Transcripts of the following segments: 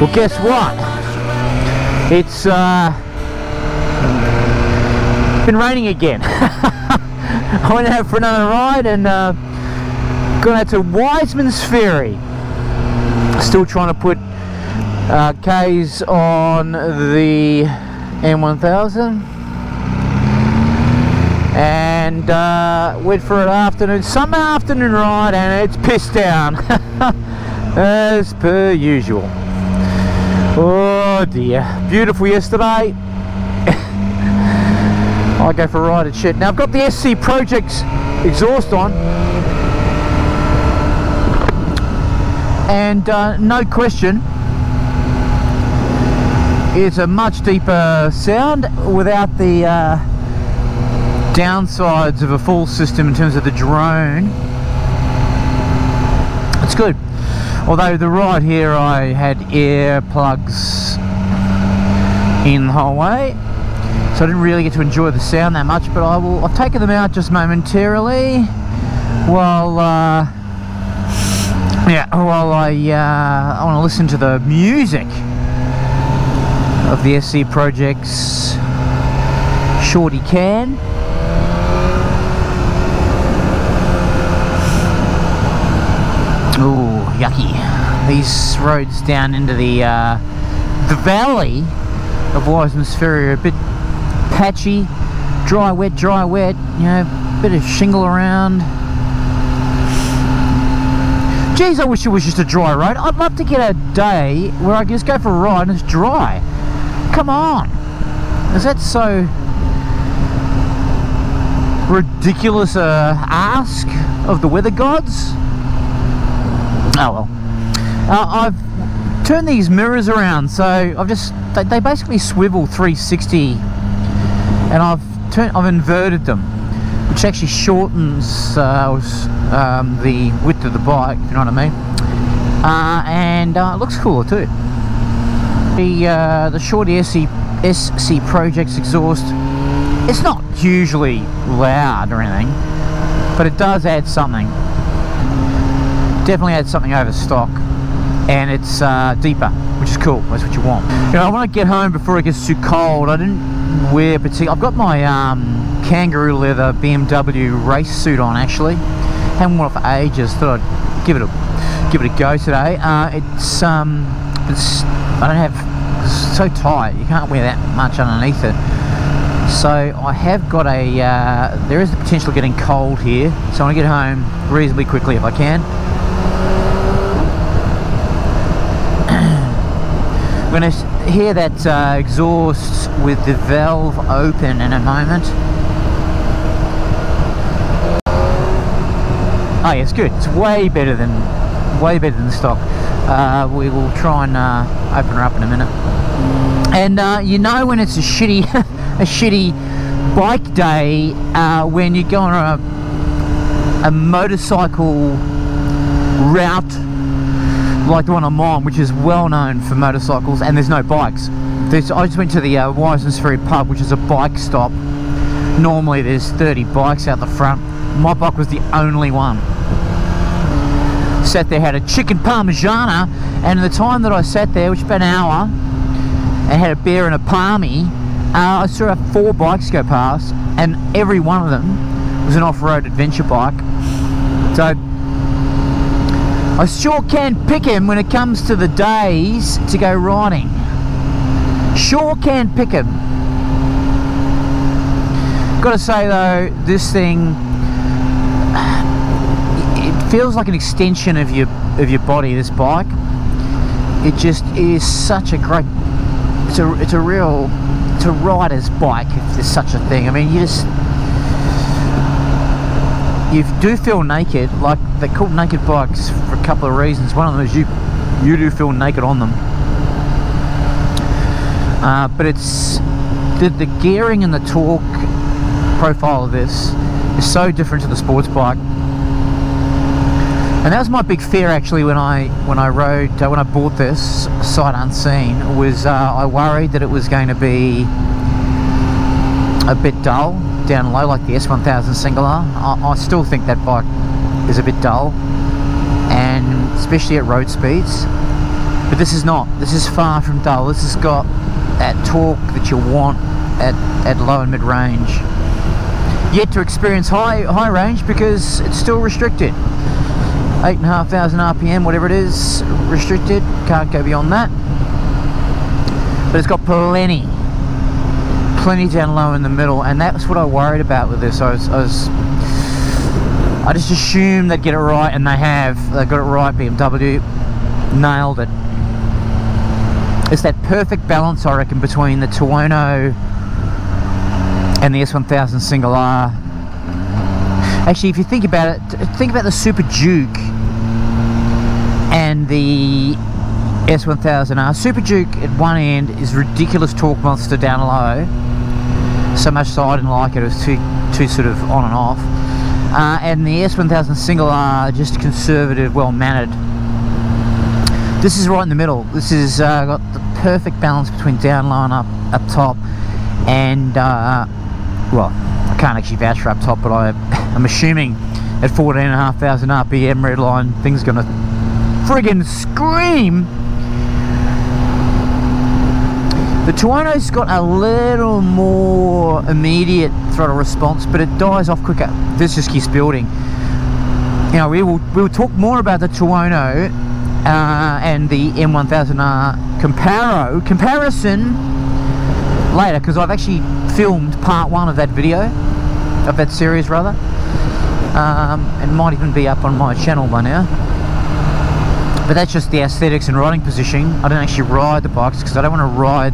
Well, guess what? It's been raining again. I went out for another ride and gone out to Wiseman's Ferry. Still trying to put K's on the M1000 and went for an summer afternoon ride, and it's pissed down as per usual. Oh dear, beautiful yesterday. I go for a ride at shit. Now I've got the SC Projects exhaust on, and no question, it's a much deeper sound without the downsides of a full system in terms of the drone. It's good. Although the ride here I had earplugs in the whole way, so I didn't really get to enjoy the sound that much, but I've taken them out just momentarily while I want to listen to the music of the SC Projects Shorty Can. Ooh, yucky. These roads down into the valley of Wiseman's Ferry are a bit patchy, dry wet, you know, bit of shingle around. Geez, I wish it was just a dry road. I'd love to get a day where I can just go for a ride and it's dry. Come on. Is that so ridiculous ask of the weather gods? Oh well. I've turned these mirrors around, so they basically swivel 360, and I've inverted them, which actually shortens the width of the bike, if you know what I mean. And it looks cooler too. The Shorty SC Projects exhaust, it's not hugely loud or anything, but it does add something. Definitely adds something over stock, and it's deeper, which is cool. That's what you want. You know, I want to get home before it gets too cold. I didn't wear I've got my kangaroo leather BMW race suit on, actually. Haven't worn it for ages. Thought I'd give it a go today. I don't have, it's so tight, you can't wear that much underneath it. So I have got there is the potential of getting cold here, so I want to get home reasonably quickly if I can. I'm going to hear that exhaust with the valve open in a moment. Oh yeah, it's good. It's way better than the stock. We will try and open her up in a minute. And you know when it's a shitty bike day when you go on a motorcycle route like the one I'm on, which is well known for motorcycles, and there's no bikes. I just went to the Wiseman's Ferry pub, which is a bike stop. Normally there's 30 bikes out the front. My bike was the only one. Sat there, had a chicken parmigiana, and in the time that I sat there, which was about an hour, and had a beer and a palmy, I saw 4 bikes go past, and every one of them was an off-road adventure bike. So I sure can pick him when it comes to the days to go riding. Sure can pick him. Gotta say though, this thing, it feels like an extension of your body, this bike. It just is such a great, it's a rider's bike, if there's such a thing. I mean, you do feel naked. Like, they're called naked bikes for a couple of reasons. One of them is you do feel naked on them. But it's the gearing and the torque profile of this is so different to the sports bike. And that was my big fear actually when I bought this sight unseen, was I worried that it was going to be a bit dull down low, like the S1000 single R. I still think that bike is a bit dull, and especially at road speeds. But this is not. This is far from dull. This has got that torque that you want at low and mid range. Yet to experience high range because it's still restricted. 8,500 RPM, whatever it is, restricted. Can't go beyond that. But it's got plenty down low in the middle, and that's what I worried about with this. I just assumed they'd get it right, and they have. They got it right. BMW nailed it. It's that perfect balance, I reckon, between the Tuono and the S1000 single R. Actually, if you think about it, think about the Super Duke and the S1000R. Super Duke at one end is ridiculous torque monster down low. So much so I didn't like it. It was too sort of on and off. And the S1000 single R, just conservative, well mannered. This is right in the middle. This is got the perfect balance between down low and up top. And well, I can't actually vouch for up top, but I'm assuming at 14,500 RPM redline, things gonna friggin' scream. The Tuono's got a little more immediate throttle response, but it dies off quicker. This just keeps building. You know, we will talk more about the Tuono and the M1000R comparison later, because I've actually filmed part 1 of that video, of that series rather. It might even be up on my channel by now. But that's just the aesthetics and riding positioning. I don't actually ride the bikes because I don't want to ride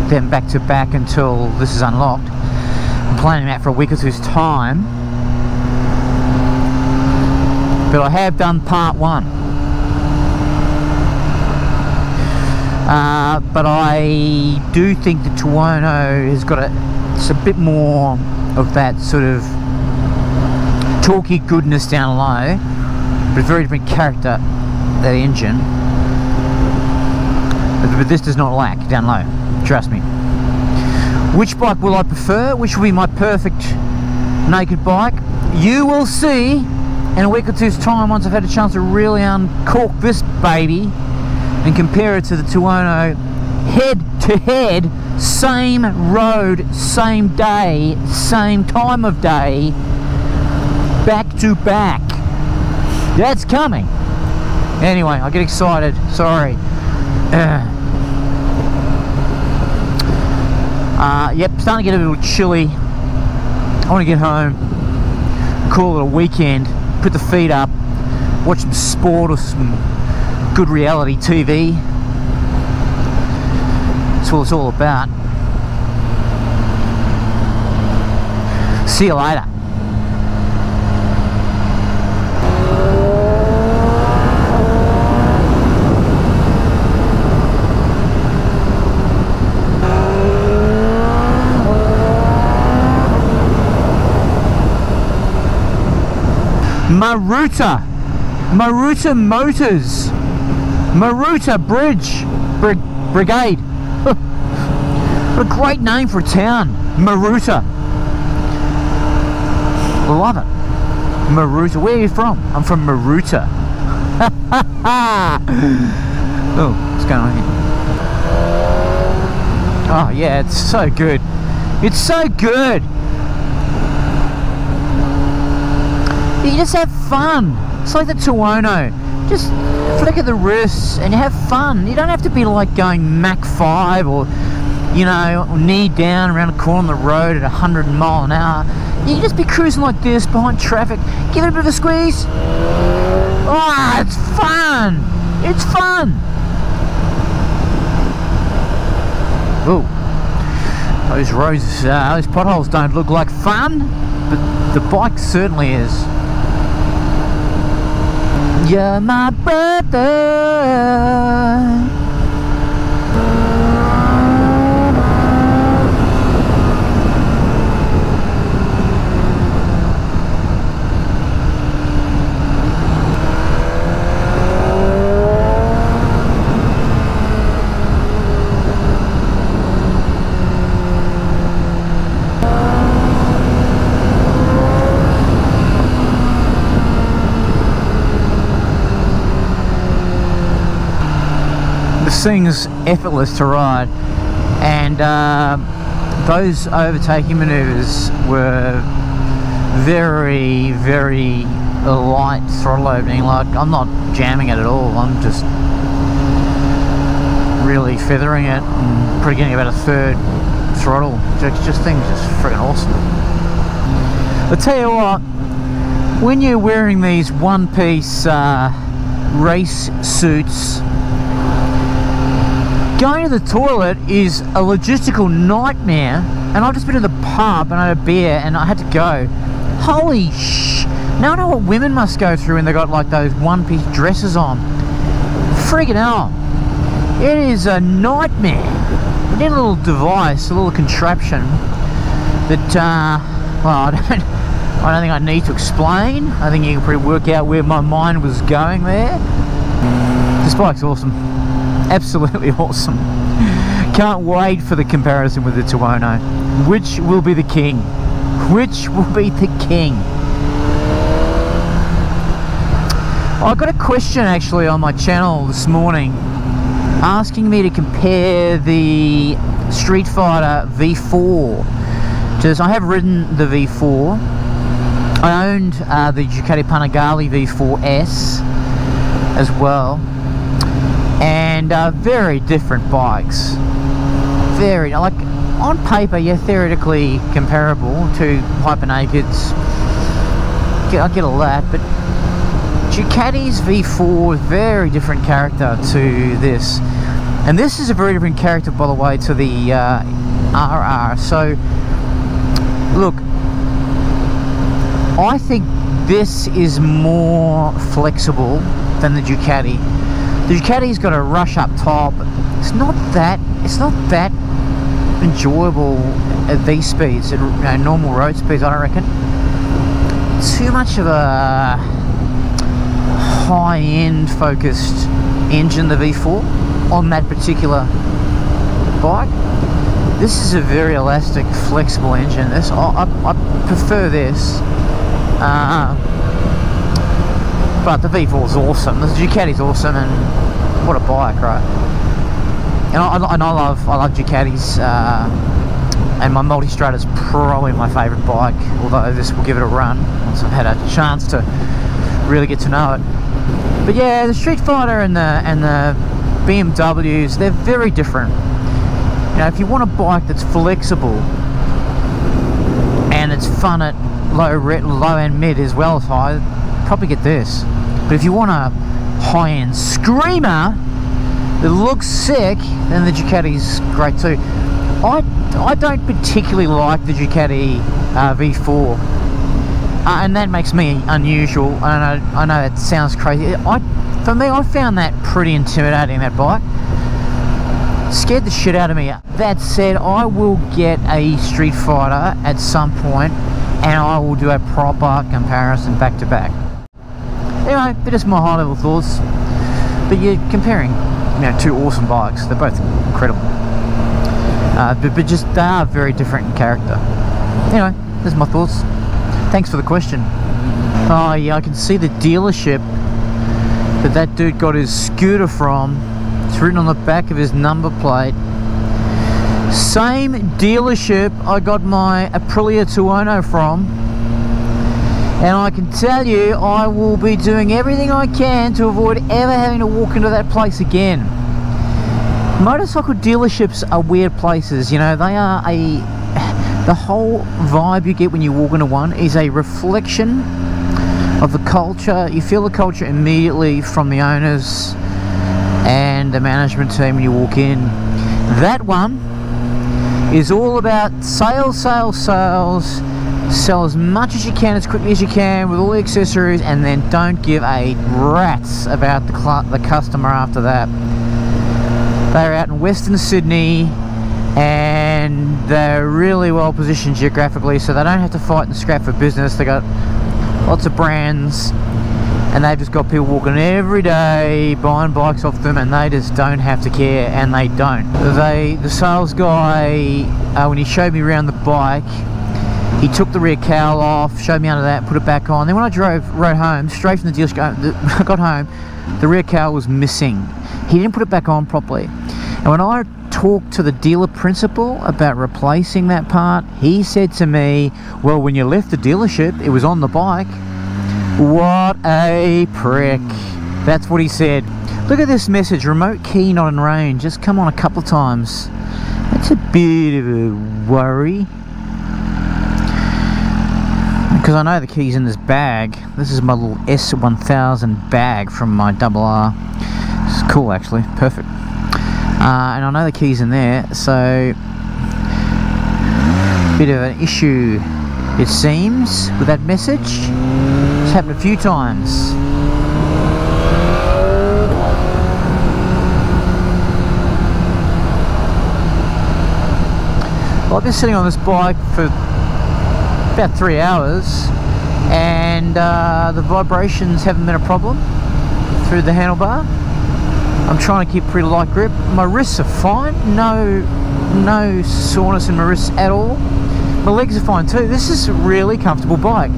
them back to back until this is unlocked. I'm planning them out for a week or two's time. But I have done part 1. But I do think the Tuono has got it's a bit more of that sort of torquey goodness down low, but a very different character, that engine. But this does not lack down low, trust me. Which bike will I prefer? Which will be my perfect naked bike? You will see in a week or two's time, once I've had a chance to really uncork this baby and compare it to the Tuono head to head, same road, same day, same time of day, back to back. That's coming. Anyway, I get excited, sorry. Yep, starting to get a little chilly. I want to get home, call it a weekend, put the feet up, watch some sport or some good reality TV. That's what it's all about. See you later. Maruta Motors, Maruta Brigade. What a great name for a town, Maruta. Love it. Maruta. Where are you from? I'm from Maruta. Oh, what's going on here? Oh yeah, it's so good. It's so good. You just have fun. It's like the Tuono. Just flick at the wrists and you have fun. You don't have to be like going Mach 5 or, you know, knee down around a corner on the road at 100 mile an hour. You can just be cruising like this behind traffic. Give it a bit of a squeeze. Oh, it's fun. It's fun. Ooh. Those roads, those potholes don't look like fun, but the bike certainly is. You're my brother. thing's effortless to ride, and those overtaking maneuvers were very, very light throttle opening. Like, I'm not jamming it at all, I'm just really feathering it and probably getting about a third throttle. Just things just freaking awesome. I'll tell you what, when you're wearing these one-piece race suits, going to the toilet is a logistical nightmare. And I've just been to the pub and I had a beer and I had to go. Holy sh! Now I know what women must go through when they got like those one-piece dresses on. Friggin' hell. It is a nightmare. I need a little device, a little contraption that, well, I don't think I need to explain. I think you can pretty work out where my mind was going there. This bike's awesome. Absolutely awesome. Can't wait for the comparison with the Tuono. Which will be the king? Which will be the king? I got a question actually on my channel this morning asking me to compare the Street Fighter V4. Because I have ridden the V4. I owned the Ducati Panigale V4S as well. And very different bikes. Very, like, on paper, yeah, theoretically comparable to Hypernakeds. I get all that, but Ducati's V4 is very different character to this. And this is a very different character, by the way, to the RR. So, look, I think this is more flexible than the Ducati. The Ducati's got a rush up top. It's not that enjoyable at these speeds, at normal road speeds, I don't reckon. Too much of a high-end focused engine, the V4, on that particular bike. This is a very elastic, flexible engine. This I prefer this. But the V4 is awesome. The Ducati's awesome, and what a bike, right? And I love Ducatis, and my Multistrada is probably my favourite bike. Although this will give it a run once I've had a chance to really get to know it. But yeah, the Street Fighter and the BMWs, they're very different. You know, if you want a bike that's flexible and it's fun at low and mid as well as high, probably get this. But if you want a high-end screamer that looks sick, then the Ducati's great too. I don't particularly like the Ducati V4, and that makes me unusual. I know it sounds crazy. For me, I found that pretty intimidating, that bike. Scared the shit out of me. That said, I will get a Street Fighter at some point, and I will do a proper comparison back to back. Anyway, they're just my high level thoughts. But you're comparing, two awesome bikes. They're both incredible. But just, they are very different in character. Anyway, there's my thoughts. Thanks for the question. Oh yeah, I can see the dealership that dude got his scooter from. It's written on the back of his number plate. Same dealership I got my Aprilia Tuono from. And I can tell you, I will be doing everything I can to avoid ever having to walk into that place again. Motorcycle dealerships are weird places, they are the whole vibe you get when you walk into one is a reflection of the culture. You feel the culture immediately from the owners and the management team when you walk in. That one is all about sales, sales, sales. Sell as much as you can, as quickly as you can, with all the accessories, and then don't give a rat's about the customer after that. They're out in Western Sydney, and they're really well positioned geographically, so they don't have to fight and scrap for business. They got lots of brands, and they've just got people walking every day, buying bikes off them, and they just don't have to care, and they don't. The sales guy, when he showed me around the bike, he took the rear cowl off, showed me under that, put it back on. Then when I rode home, straight from the dealership, I got home, the rear cowl was missing. he didn't put it back on properly. And when I talked to the dealer principal about replacing that part, he said to me, well, when you left the dealership, it was on the bike. What a prick. That's what he said. Look at this message, remote key not in range. Just come on a couple of times. That's a bit of a worry. Because I know the key's in this bag. This is my little S1000 bag from my RR. This is cool actually, perfect. And I know the key's in there, so bit of an issue it seems with that message. It's happened a few times. Well, I've been sitting on this bike for about 3 hours, and the vibrations haven't been a problem through the handlebar. I'm trying to keep pretty light grip. My wrists are fine, no soreness in my wrists at all. My legs are fine too. This is a really comfortable bike.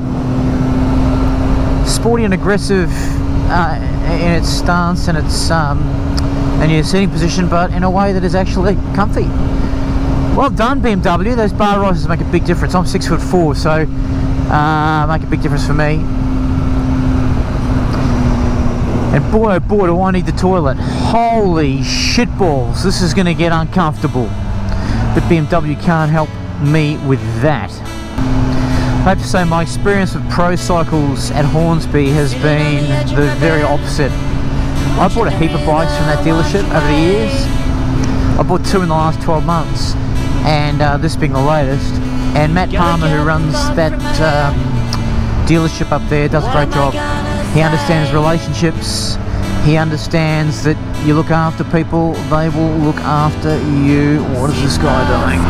Sporty and aggressive in its stance and its and your seating position, but in a way that is actually comfy. Well done, BMW. Those bar rises make a big difference. I'm 6'4", so make a big difference for me. And boy, oh boy, do I need the toilet. Holy shitballs, this is going to get uncomfortable. But BMW can't help me with that. I have to say my experience with Pro Cycles at Hornsby has been the very opposite. I bought a heap of bikes from that dealership over the years. I bought 2 in the last 12 months. And this being the latest. And Matt Palmer, who runs that dealership up there, does a great job. He understands relationships. He understands that you look after people, they will look after you. What is this guy doing?